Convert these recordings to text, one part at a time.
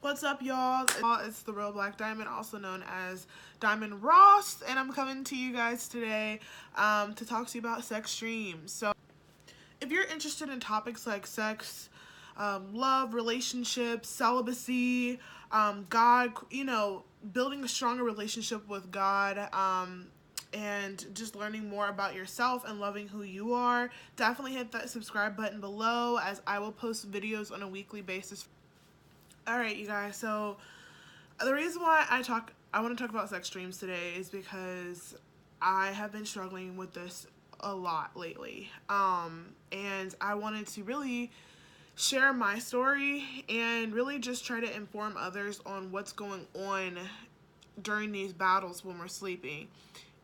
What's up, y'all? It's the Real Black Diamond, also known as Diamond Ross, and I'm coming to you guys today to talk to you about sex dreams. So if you're interested in topics like sex, love, relationships, celibacy, God, building a stronger relationship with God, and just learning more about yourself and loving who you are, definitely hit that subscribe button below, as I will post videos on a weekly basis. Alright, you guys, so the reason why I want to talk about sex dreams today is because I have been struggling with this a lot lately. And I wanted to really share my story and really just try to inform others on what's going on during these battles when we're sleeping.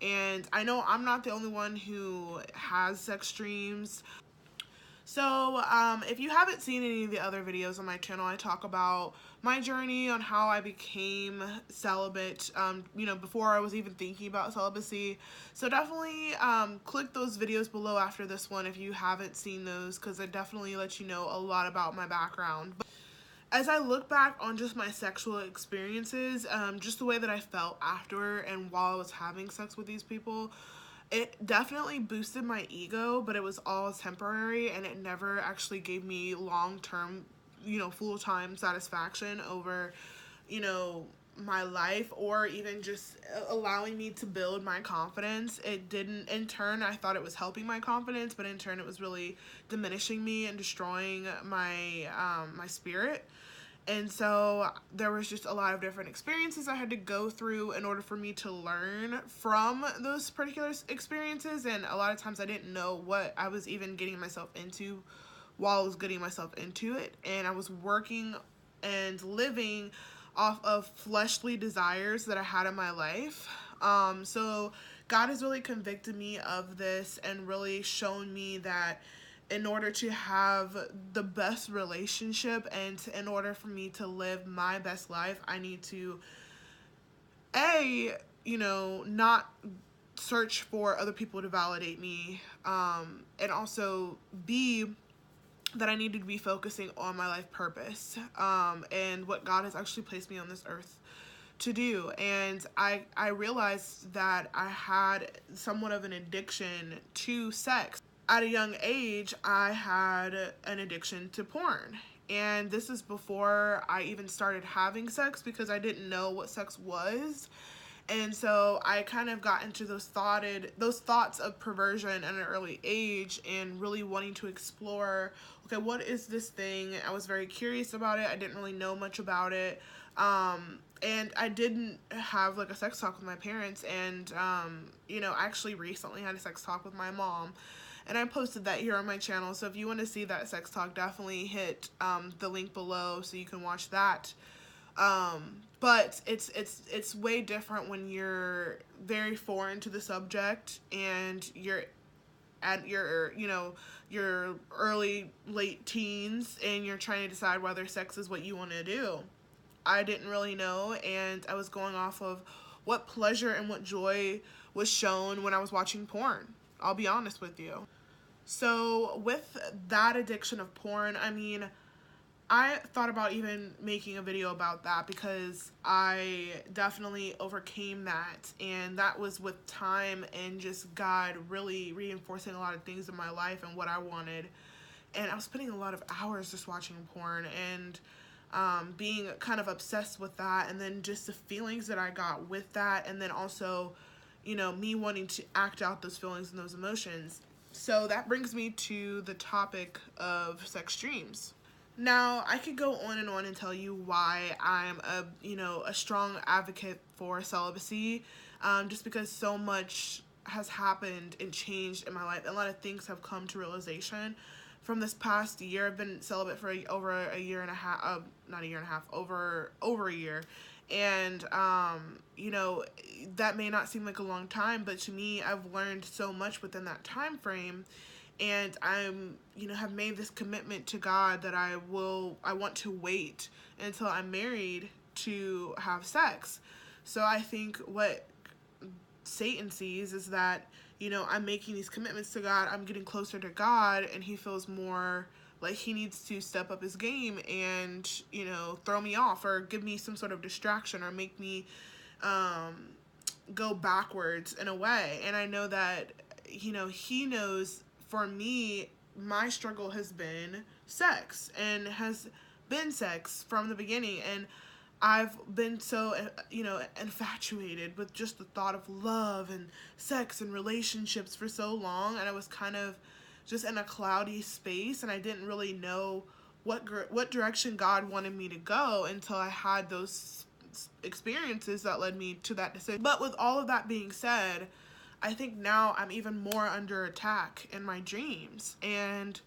And I know I'm not the only one who has sex dreams. So, if you haven't seen any of the other videos on my channel, I talk about my journey on how I became celibate, before I was even thinking about celibacy. So definitely click those videos below after this one if you haven't seen those, because it definitely lets you know a lot about my background. But as I look back on just my sexual experiences, just the way that I felt after and while I was having sex with these people, it definitely boosted my ego, but it was all temporary, and it never actually gave me long-term, full-time satisfaction over, my life, or even just allowing me to build my confidence. It didn't. In turn, I thought it was helping my confidence, but in turn it was really diminishing me and destroying my my spirit. And so there was just a lot of different experiences I had to go through in order for me to learn from those particular experiences. And a lot of times I didn't know what I was even getting myself into while I was getting myself into it. And I was working and living off of fleshly desires that I had in my life. So God has really convicted me of this and really shown me that in order to have the best relationship and in order for me to live my best life, I need to, not search for other people to validate me, and also B, that I needed to be focusing on my life purpose, and what God has actually placed me on this earth to do. And I realized that I had somewhat of an addiction to sex. At a young age, I had an addiction to porn. And this is before I even started having sex, because I didn't know what sex was. And so I kind of got into those thoughts of perversion at an early age, and really wanting to explore, okay, what is this thing? I was very curious about it. I didn't really know much about it. And I didn't have like a sex talk with my parents. And, I actually recently had a sex talk with my mom. And I posted that here on my channel. So if you want to see that sex talk, definitely hit the link below so you can watch that. But it's way different when you're very foreign to the subject and you're at your your late teens, and you're trying to decide whether sex is what you want to do. I didn't really know, and I was going off of what pleasure and what joy was shown when I was watching porn. I'll be honest with you. So with that addiction of porn, I thought about even making a video about that, because I definitely overcame that, and that was with time and just God really reinforcing a lot of things in my life and what I wanted. And I was spending a lot of hours just watching porn and being kind of obsessed with that, and then just the feelings that I got with that, and then also, me wanting to act out those feelings and those emotions. So that brings me to the topic of sex dreams. Now, I could go on and tell you why I'm a strong advocate for celibacy, just because so much has happened and changed in my life. A lot of things have come to realization from this past year. I've been celibate for over a year and a half, not a year and a half, over a year. And, that may not seem like a long time, but to me, I've learned so much within that time frame. And I'm, have made this commitment to God that I want to wait until I'm married to have sex. So I think what Satan sees is that, I'm making these commitments to God, I'm getting closer to God, and he feels more like he needs to step up his game and, you know, throw me off or give me some sort of distraction or make me go backwards in a way. And I know that, you know, he knows for me, my struggle has been sex and has been sex from the beginning. And I've been so, you know, infatuated with just the thought of love and sex and relationships for so long. And I was kind of just in a cloudy space, and I didn't really know what direction God wanted me to go until I had those experiences that led me to that decision. But with all of that being said, I think now I'm even more under attack in my dreams, and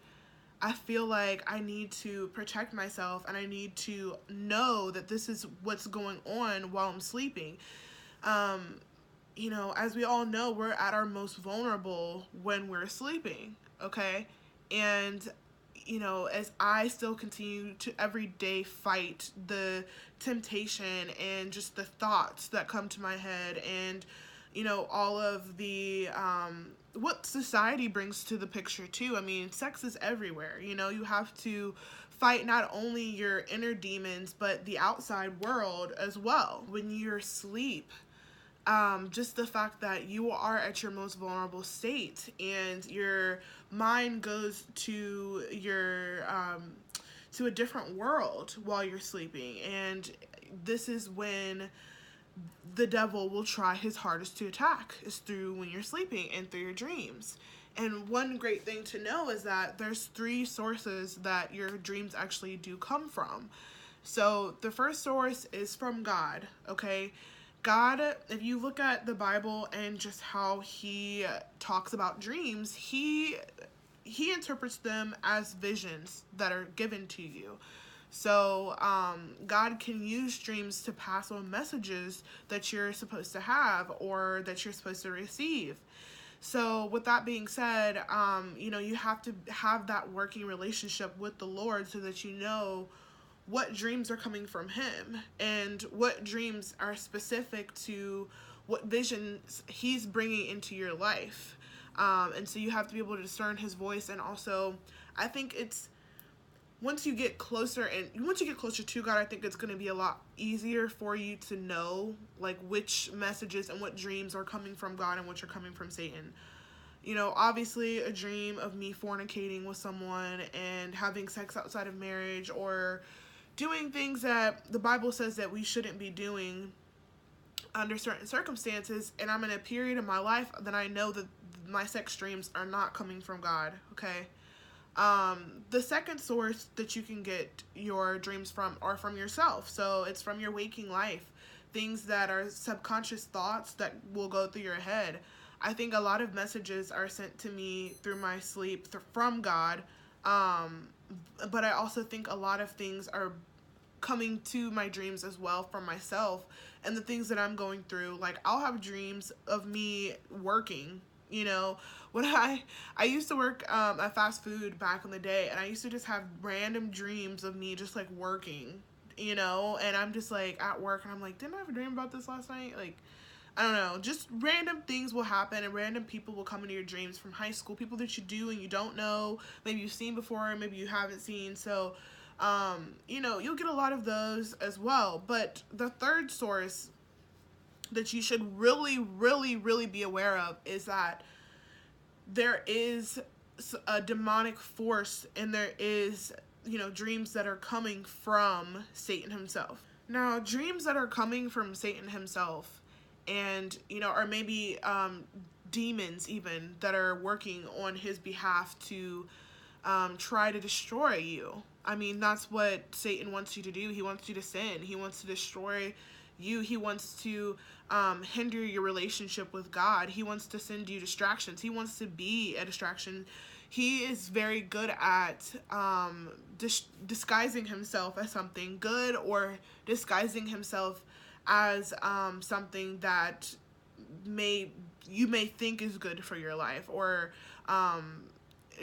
I feel like I need to protect myself, and I need to know that this is what's going on while I'm sleeping. You know, as we all know, we're at our most vulnerable when we're sleeping, okay? And, you know, as I still continue to every day fight the temptation and just the thoughts that come to my head, and, you know, all of the, what society brings to the picture too. I mean, sex is everywhere. You know, you have to fight not only your inner demons, but the outside world as well. When you're asleep, just the fact that you are at your most vulnerable state and your mind goes to your, to a different world while you're sleeping. And this is when the devil will try his hardest to attack, is through when you're sleeping and through your dreams. And one great thing to know is that there's 3 sources that your dreams actually do come from. So the first source is from God, okay? God, if you look at the Bible and just how he talks about dreams, he interprets them as visions that are given to you. So God can use dreams to pass on messages that you're supposed to have or that you're supposed to receive. So with that being said, you know, you have to have that working relationship with the Lord so that you know what dreams are coming from him and what dreams are specific to what visions he's bringing into your life. And so you have to be able to discern his voice. And also, I think it's, once you get closer to God, I think it's going to be a lot easier for you to know like which messages and what dreams are coming from God and which are coming from Satan. You know, obviously a dream of me fornicating with someone and having sex outside of marriage or doing things that the Bible says that we shouldn't be doing under certain circumstances, and I'm in a period of my life that I know that my sex dreams are not coming from God, okay? The second source that you can get your dreams from are from yourself. So it's from your waking life, things that are subconscious thoughts that will go through your head. I think a lot of messages are sent to me through my sleep from God, but I also think a lot of things are coming to my dreams as well from myself and the things that I'm going through. Like, I'll have dreams of me working, you know, when I used to work at fast food back in the day, and I used to just have random dreams of me just like working, you know, and I'm just like at work and I'm like, didn't I have a dream about this last night? Like, I don't know, just random things will happen and random people will come into your dreams from high school, people that you do and you don't know, maybe you've seen before, maybe you haven't seen. So you know, you'll get a lot of those as well. But the third source that you should really, really, really be aware of is that there is a demonic force, and there is, you know, dreams that are coming from Satan himself. Now, dreams that are coming from Satan himself, and, you know, or maybe demons even that are working on his behalf to try to destroy you. I mean, that's what Satan wants you to do. He wants you to sin. He wants to destroy you. He wants to hinder your relationship with God. He wants to send you distractions. He wants to be a distraction. He is very good at disguising himself as something good, or disguising himself as something that you may think is good for your life, or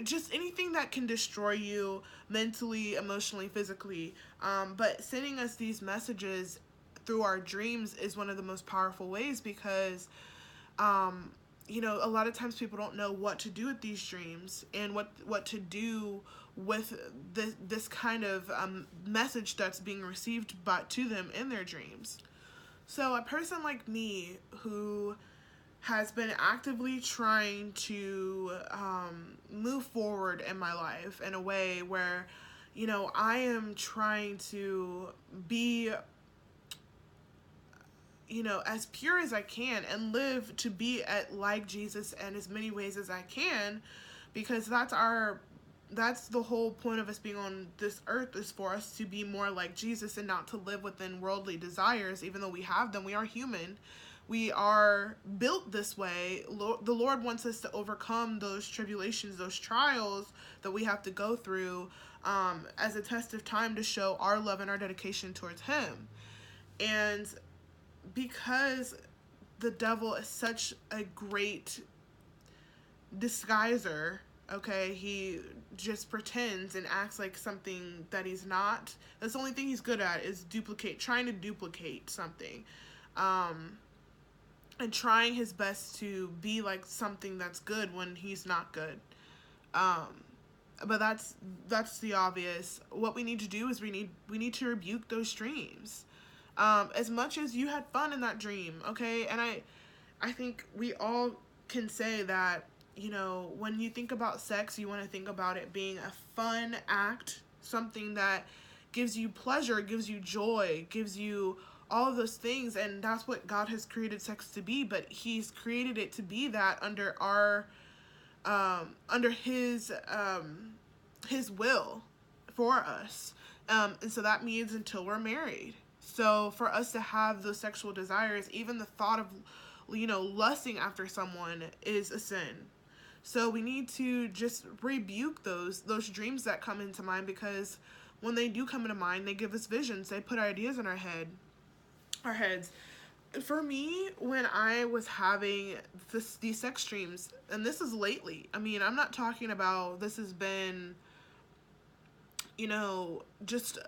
just anything that can destroy you mentally, emotionally, physically. But sending us these messages through our dreams is one of the most powerful ways, because a lot of times people don't know what to do with these dreams and what to do with this kind of message that's being received to them in their dreams. So a person like me who has been actively trying to move forward in my life in a way where, I am trying to be, as pure as I can and live to be like Jesus in as many ways as I can, because that's the whole point of us being on this earth, is for us to be more like Jesus and not to live within worldly desires. Even though we have them, we are human. We are built this way. The Lord wants us to overcome those tribulations, those trials that we have to go through as a test of time to show our love and our dedication towards Him. And because the devil is such a great disguiser, okay, he just pretends and acts like something that he's not. That's the only thing he's good at, is trying to duplicate something. And trying his best to be like something that's good when he's not good. But that's the obvious. What we need to do is we need to rebuke those dreams. As much as you had fun in that dream, okay? And I think we all can say that, when you think about sex, you want to think about it being a fun act, something that gives you pleasure, gives you joy, gives you all of those things, and that's what God has created sex to be. But He's created it to be that under His will for us, and so that means until we're married. So for us to have those sexual desires, even the thought of lusting after someone is a sin. So we need to just rebuke those dreams that come into mind, because when they do come into mind, they give us visions. They put ideas in our heads. For me, when I was having these sex dreams, and this is lately, I'm not talking about this has been, just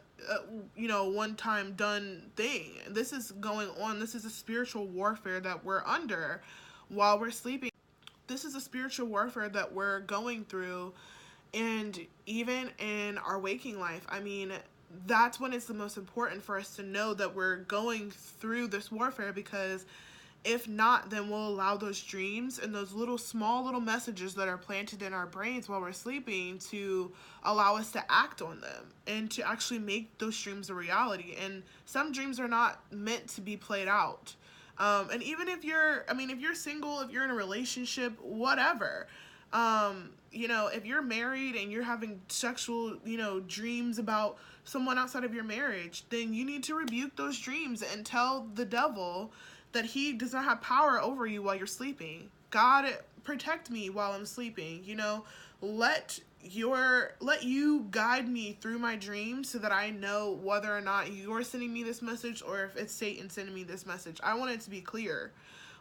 one time done thing. This is going on. This is a spiritual warfare that we're under while we're sleeping. This is a spiritual warfare that we're going through, and even in our waking life. That's when it's the most important for us to know that we're going through this warfare, because if not, then we'll allow those dreams and those small little messages that are planted in our brains while we're sleeping to allow us to act on them and to actually make those dreams a reality. And some dreams are not meant to be played out. And even if you're single, if you're in a relationship, whatever, if you're married and you're having sexual, dreams about someone outside of your marriage, then you need to rebuke those dreams and tell the devil that he does not have power over you while you're sleeping. God, protect me while I'm sleeping. Let you guide me through my dreams so that I know whether or not you're sending me this message or if it's Satan sending me this message. I want it to be clear.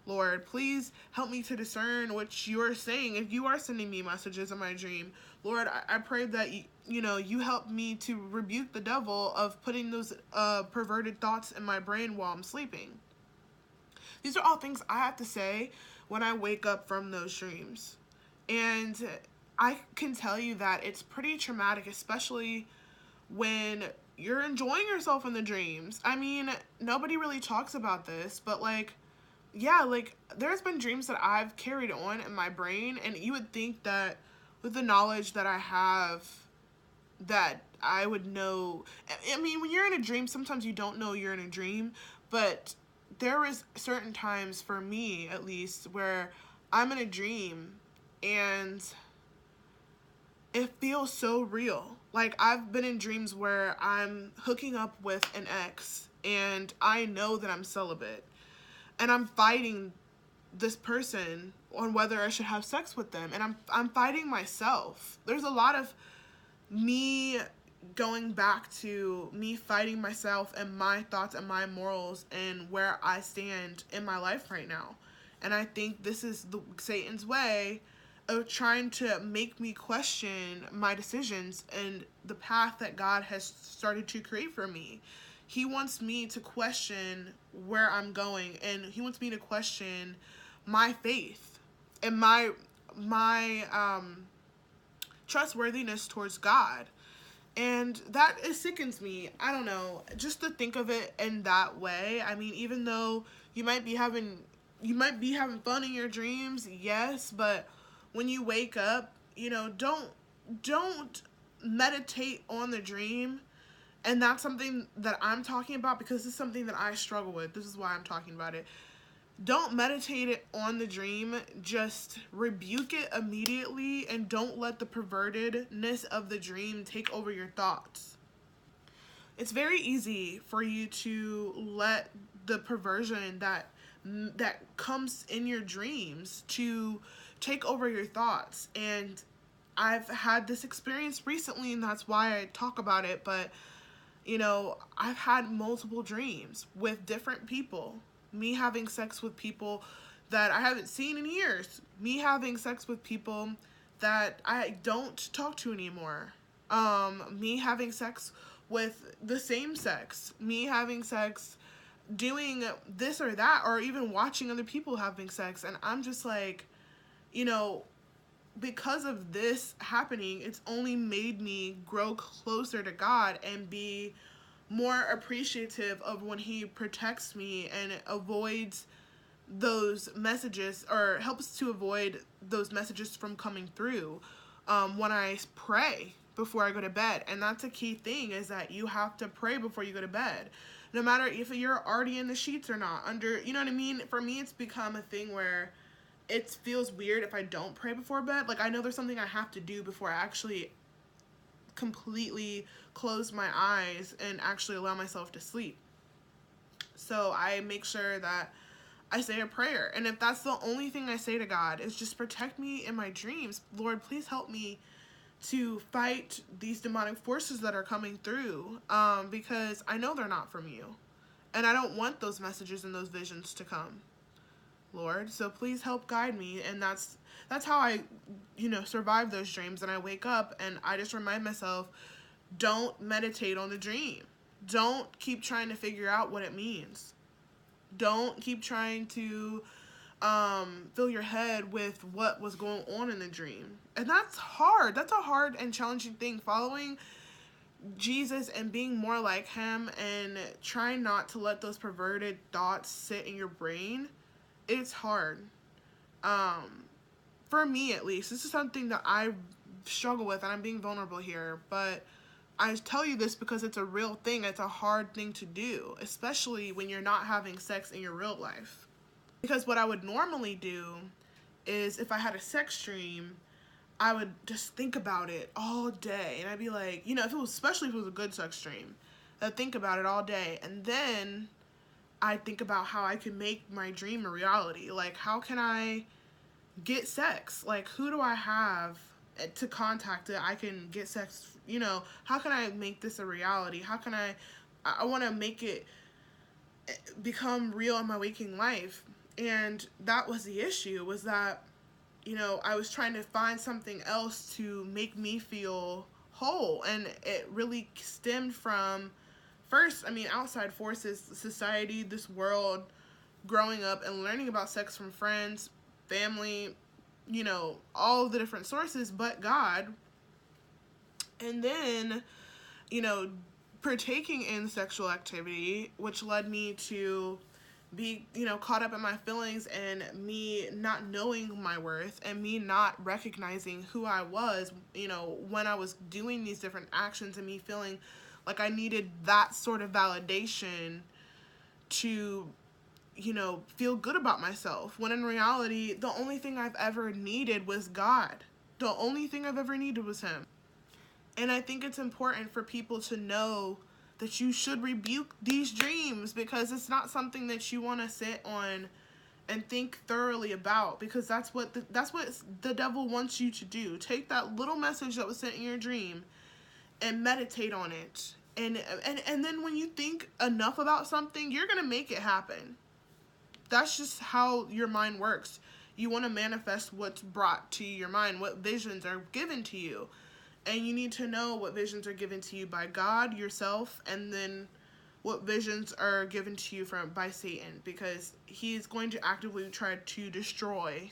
Lord, please help me to discern what you're saying. If you are sending me messages in my dream, Lord, I pray that you help me to rebuke the devil of putting those perverted thoughts in my brain while I'm sleeping. These are all things I have to say when I wake up from those dreams. And I can tell you that it's pretty traumatic, especially when you're enjoying yourself in the dreams. Nobody really talks about this, but there's been dreams that I've carried on in my brain, and you would think that with the knowledge that I have, that I would know. When you're in a dream, sometimes you don't know you're in a dream, but there is certain times, for me at least, where I'm in a dream and it feels so real. I've been in dreams where I'm hooking up with an ex and I know that I'm celibate, and I'm fighting this person on whether I should have sex with them, and I'm fighting myself. There's a lot of me going back to me fighting myself and my thoughts and my morals and where I stand in my life right now. And I think this is Satan's way of trying to make me question my decisions and the path that God has started to create for me. He wants me to question where I'm going, and he wants me to question my faith. and my trustworthiness towards God. And that, it sickens me. I don't know, just to think of it in that way. I mean, even though you might be having fun in your dreams, yes, but when you wake up, don't meditate on the dream. And that's something that I'm talking about, because this is something that I struggle with. This is why I'm talking about it. Don't meditate it on the dream, just rebuke it immediately, and don't let the pervertedness of the dream take over your thoughts. It's very easy for you to let the perversion that comes in your dreams to take over your thoughts. And I've had this experience recently, and that's why I talk about it. But I've had multiple dreams with different people. Me having sex with people that I haven't seen in years. Me having sex with people that I don't talk to anymore. Me having sex with the same sex. Me having sex doing this or that, or even watching other people having sex. And I'm just like, because of this happening, it's only made me grow closer to God and be more appreciative of when He protects me and avoids those messages, or helps to avoid those messages from coming through when I pray before I go to bed. And that's a key thing, is that you have to pray before you go to bed, no matter if you're already in the sheets or not. You know what I mean? For me, it's become a thing where it feels weird if I don't pray before bed. Like, I know there's something I have to do before I actually completely close my eyes and actually allow myself to sleep. So I make sure that I say a prayer. And if that's the only thing I say to God, is just protect me in my dreams. Lord, please help me to fight these demonic forces that are coming through, because I know they're not from you. And I don't want those messages and those visions to come, Lord. So please help guide me. And that's how I, survive those dreams. And I wake up and I just remind myself, don't meditate on the dream. Don't keep trying to figure out what it means. Don't keep trying to fill your head with what was going on in the dream. And that's hard. That's a hard and challenging thing. Following Jesus and being more like Him, and trying not to let those perverted thoughts sit in your brain, it's hard. For me, at least, this is something that I struggle with, and I'm being vulnerable here, but I tell you this because it's a real thing. It's a hard thing to do, especially when you're not having sex in your real life. Because what I would normally do is, if I had a sex dream, I would just think about it all day. And I'd be like, especially if it was a good sex dream, I'd think about it all day. And then I'd think about how I can make my dream a reality. Like, how can I get sex? Like, who do I have to contact that I can get sex? How can I make this a reality? How can I want to make it become real in my waking life. And that was the issue, was that, I was trying to find something else to make me feel whole. And it really stemmed from, first, outside forces, society, this world, growing up and learning about sex from friends, family, all of the different sources, but God. And then, partaking in sexual activity, which led me to be, caught up in my feelings, and me not knowing my worth, and me not recognizing who I was, when I was doing these different actions, and me feeling like I needed that sort of validation to, feel good about myself. When in reality, the only thing I've ever needed was God. The only thing I've ever needed was Him. And I think it's important for people to know that you should rebuke these dreams, because it's not something that you want to sit on and think thoroughly about, because that's what the devil wants you to do. Take that little message that was sent in your dream and meditate on it. And then when you think enough about something, you're going to make it happen. That's just how your mind works. You want to manifest what's brought to your mind, what visions are given to you. And you need to know what visions are given to you by God, yourself, and then what visions are given to you by Satan, because he's going to actively try to destroy,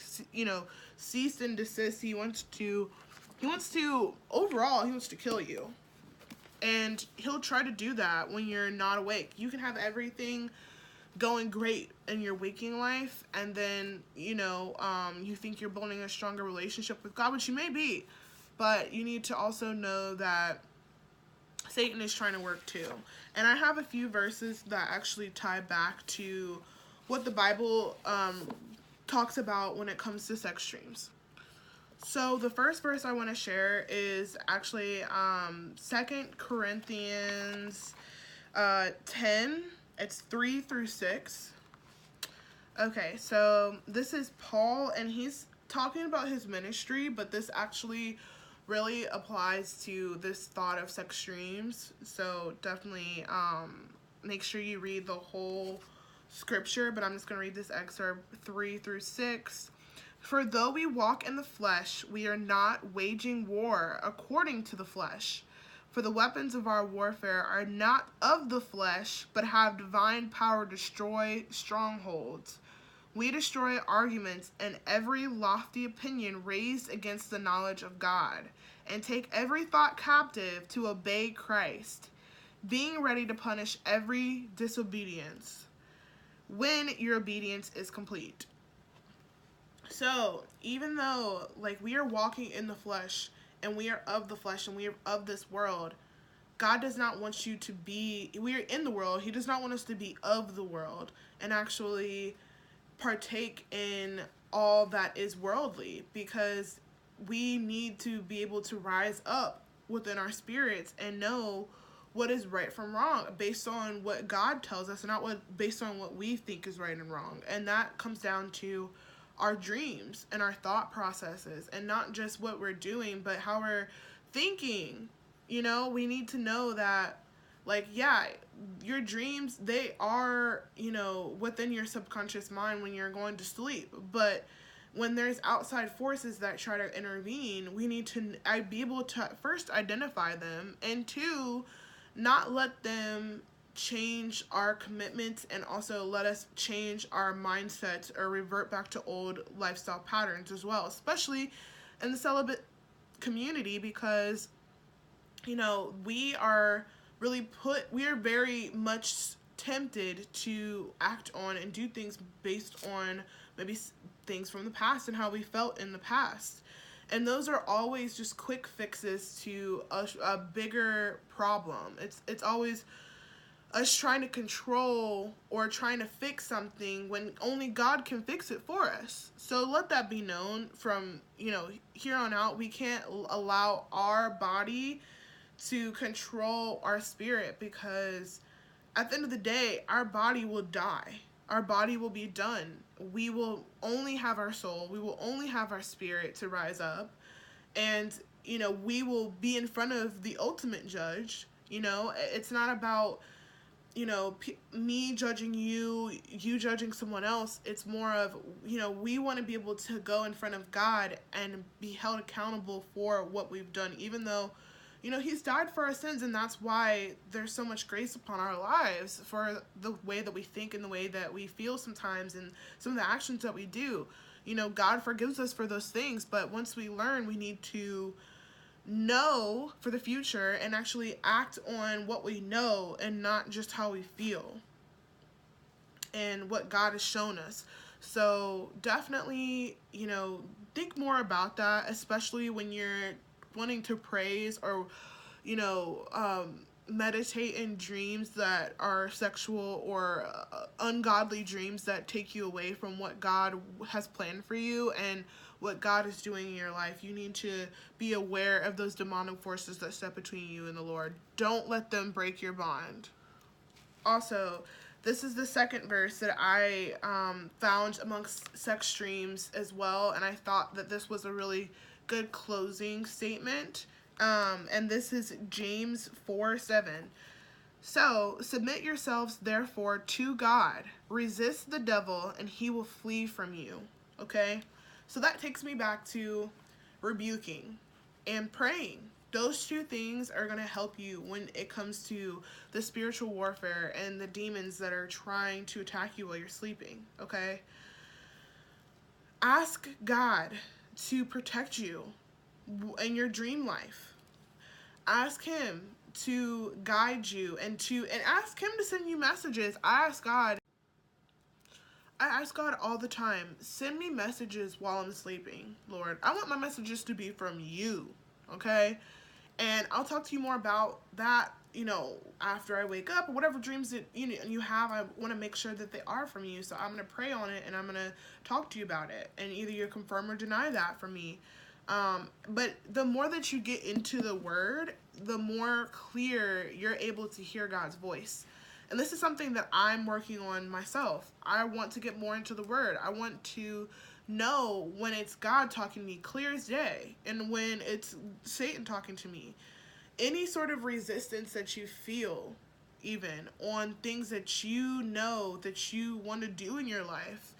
cease and desist. He wants to overall, he wants to kill you. And he'll try to do that when you're not awake. You can have everything going great in your waking life, and then, you think you're building a stronger relationship with God, which you may be, but you need to also know that Satan is trying to work too. And I have a few verses that actually tie back to what the Bible talks about when it comes to sex dreams. So the first verse I want to share is actually 2 Corinthians 10. It's 3-6. Okay, so this is Paul, and he's talking about his ministry, but this actually really applies to this thought of sex dreams. So definitely make sure you read the whole scripture, but I'm just going to read this excerpt 3-6. For though we walk in the flesh, we are not waging war according to the flesh. For the weapons of our warfare are not of the flesh, but have divine power to destroy strongholds. We destroy arguments and every lofty opinion raised against the knowledge of God, and take every thought captive to obey Christ, being ready to punish every disobedience when your obedience is complete. So, even though, we are walking in the flesh, and we are of the flesh, and we are of this world, God does not want you to be, we are in the world, he does not want us to be of the world, and actually partake in all that is worldly, because we need to be able to rise up within our spirits and know what is right from wrong based on what God tells us, and not based on what we think is right and wrong. And that comes down to our dreams and our thought processes, and not just what we're doing, but how we're thinking. We need to know that, your dreams, they are, within your subconscious mind when you're going to sleep. But when there's outside forces that try to intervene, we need to be able to first identify them, and two, not let them change our commitments, and also let us change our mindsets or revert back to old lifestyle patterns as well, especially in the celibate community, because we are very much tempted to act on and do things based on maybe things from the past and how we felt in the past. And those are always just quick fixes to a bigger problem. It's always us trying to control or trying to fix something when only God can fix it for us. So let that be known from, here on out. We can't allow our body to control our spirit, because at the end of the day, our body will die. Our body will be done. We will only have our soul. We will only have our spirit to rise up. And, we will be in front of the ultimate judge. It's not about, me judging you judging someone else. It's more of, we want to be able to go in front of God and be held accountable for what we've done, even though, he's died for our sins, and that's why there's so much grace upon our lives for the way that we think and the way that we feel sometimes, and some of the actions that we do. God forgives us for those things, but once we learn, we need to know for the future and actually act on what we know, and not just how we feel and what God has shown us. So definitely, think more about that, especially when you're wanting to praise or, meditate in dreams that are sexual or ungodly dreams that take you away from what God has planned for you and what God is doing in your life. You need to be aware of those demonic forces that step between you and the Lord. Don't let them break your bond. Also, this is the second verse that I found amongst sex dreams as well, and I thought that this was a really good closing statement. And this is James 4:7. So, submit yourselves therefore to God. Resist the devil, and he will flee from you. Okay? So that takes me back to rebuking and praying. Those two things are going to help you when it comes to the spiritual warfare and the demons that are trying to attack you while you're sleeping, okay? Ask God to protect you in your dream life. Ask him to guide you and ask him to send you messages. I ask God all the time, send me messages while I'm sleeping, Lord. I want my messages to be from you, okay? And I'll talk to you more about that, after I wake up, or whatever dreams that you have. I want to make sure that they are from you. So I'm going to pray on it, and I'm going to talk to you about it. And either you confirm or deny that from me. But the more that you get into the word, the more clear you're able to hear God's voice. And this is something that I'm working on myself. I want to get more into the word. I want to know when it's God talking to me clear as day, and when it's Satan talking to me. Any sort of resistance that you feel, even on things that you know that you want to do in your life,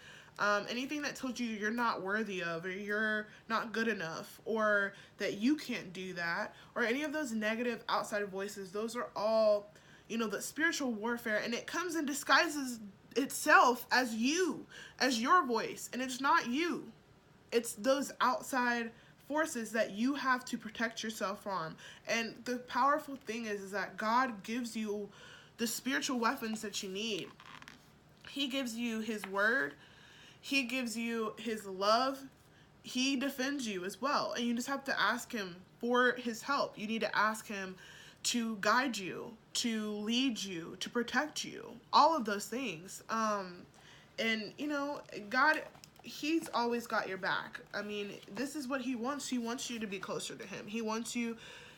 anything that told you you're not worthy of, or you're not good enough, or that you can't do that, or any of those negative outside voices, those are all, the spiritual warfare, and it comes and disguises itself as your voice, and it's not you. It's those outside forces that you have to protect yourself from. And the powerful thing is that God gives you the spiritual weapons that you need. He gives you his word. He gives you his love. He defends you as well. And you just have to ask him for his help. You need to ask him to guide you, to lead you, to protect you. All of those things. And, God, he's always got your back. I mean, this is what he wants. He wants you to be closer to him. He wants you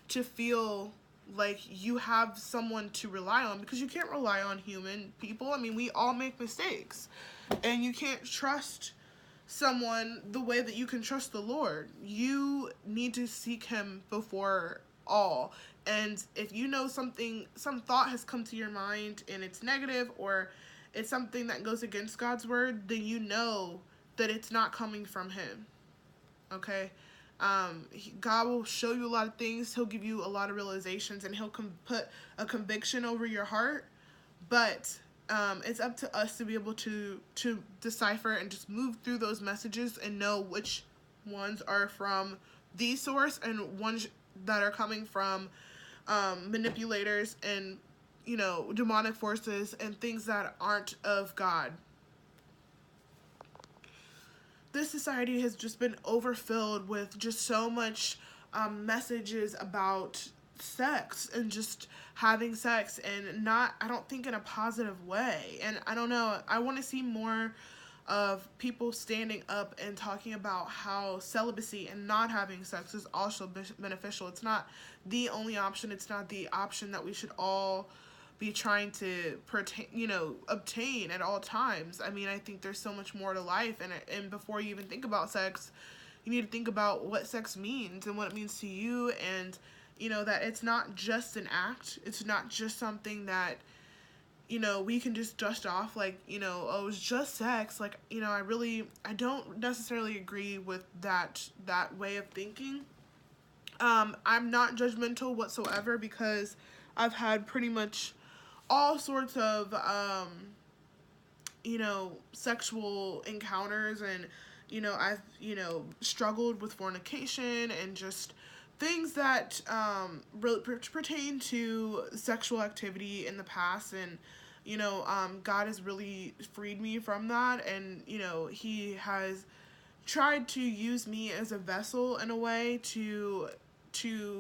to feel like you have someone to rely on, because you can't rely on human people. I mean, we all make mistakes, and you can't trust someone the way that you can trust the Lord. You need to seek him before all. And if you know some thought has come to your mind and it's negative, or it's something that goes against God's word, then you know that it's not coming from him. Okay? God will show you a lot of things. He'll give you a lot of realizations, and he'll put a conviction over your heart. But it's up to us to be able to decipher and just move through those messages and know which ones are from the source and ones that are coming from manipulators and, demonic forces and things that aren't of God. This society has just been overfilled with just so much messages about sex and just having sex, and I don't think in a positive way. And I don't know, I want to see more of people standing up and talking about how celibacy and not having sex is also beneficial. It's not the only option. It's not the option that we should all be trying to obtain at all times. I mean, I think there's so much more to life, and before you even think about sex, you need to think about what sex means and what it means to you, and that it's not just an act. It's not just something that we can just dust off like, oh, it's just sex. Like, I don't necessarily agree with that way of thinking. I'm not judgmental whatsoever, because I've had pretty much all sorts of, sexual encounters, and, I've, struggled with fornication and just things that really pertain to sexual activity in the past. And, God has really freed me from that. And, he has tried to use me as a vessel in a way to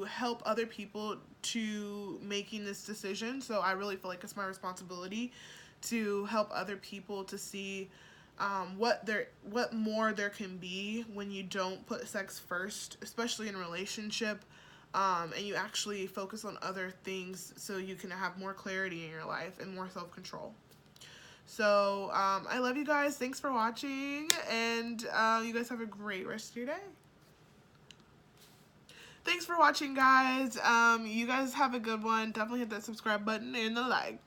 help other people to making this decision. So I really feel like it's my responsibility to help other people to see what more there can be when you don't put sex first, especially in a relationship, and you actually focus on other things so you can have more clarity in your life and more self-control. So I love you guys. Thanks for watching, and you guys have a great rest of your day. Thanks for watching, guys. You guys have a good one. Definitely hit that subscribe button and the like.